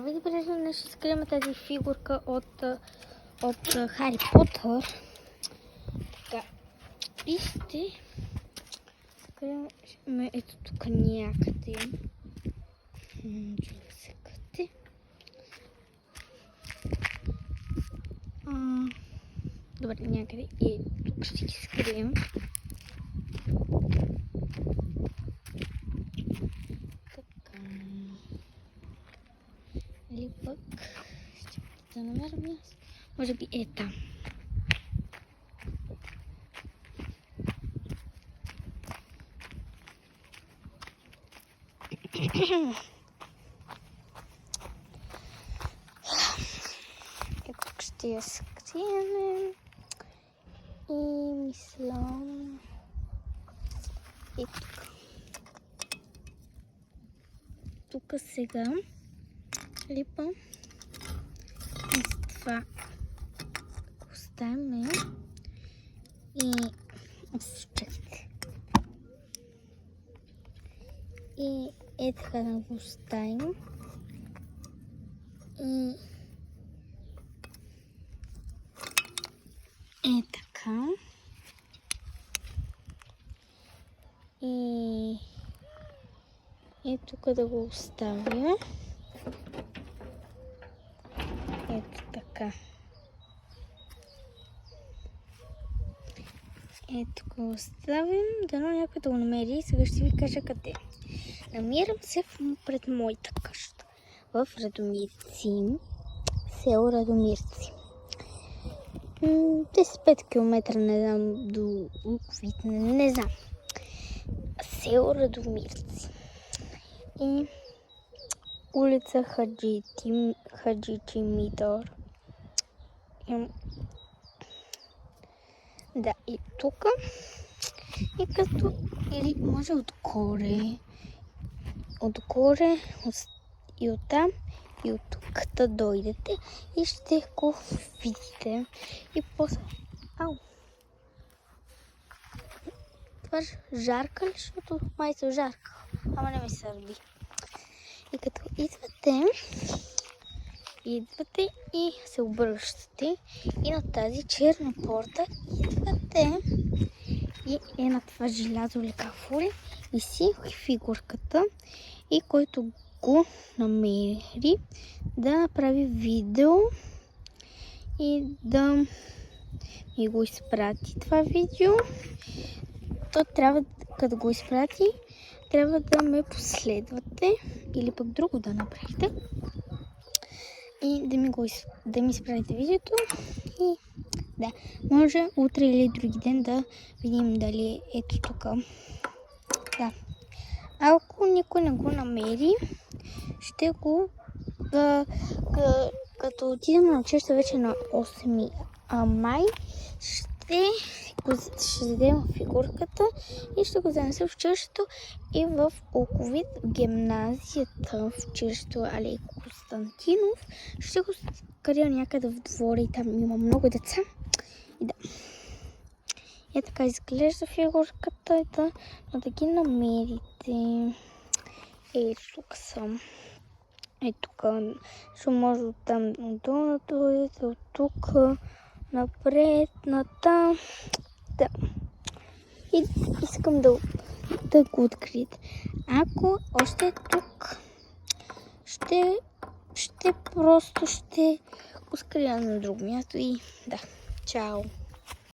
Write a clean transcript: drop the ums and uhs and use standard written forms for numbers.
Здравейте, приятели! Днес ще скрием тази фигурка от Хари Потър. Така, и ще скрием ето тук някъде. Чува се къде. Добре, някъде и тук ще ги скрием. Или пък ще да намерим място. Може би е там. И тук ще я скрием. И мислям. И тук. Тук сега липа и с това оставяме и чакайте. И е така да го оставим. И е така. И е тук да го оставя. Ето така. Ето го оставим, дано някой да го намери и сега ще ви кажа къде. Намирам се пред моята къща в Радомирци, село Радомирци. 10-5 км, не знам, до Луковит, не знам. Село Радомирци. И улица Хаджи Тимидор. Да, и тук. И като, или може отгоре, и оттам, и от тук да дойдете и ще го видите. И после... Ау! Това жарка ли, защото май се жарка. Ама не ми сърди. И като идвате и се обръщате и на тази черна порта идвате и е на това желязо или какво ли и си фигурката и който го намери да направи видео и да ми го изпрати това видео. То трябва, като го изпрати, трябва да ме последвате или пък друго да направите и да ми изпратите видеото и да, може утре или други ден да видим дали ето тук. Да. Ако никой не го намери, ще го като отидем на училище вече на 8 май, ще вземем фигурката и ще го занесем в училището и в Луковит, гимназията в училището Алей Константинов. Ще го скрия някъде в двора и там има много деца. И да. И така изглежда фигурката, да ги намерите. Тук съм. Тук ще може от там долу да дойдете, от тук напред, натам. Да. И искам да го откриете. Ако още е тук, ще просто го скрия на друго място и да. Чао!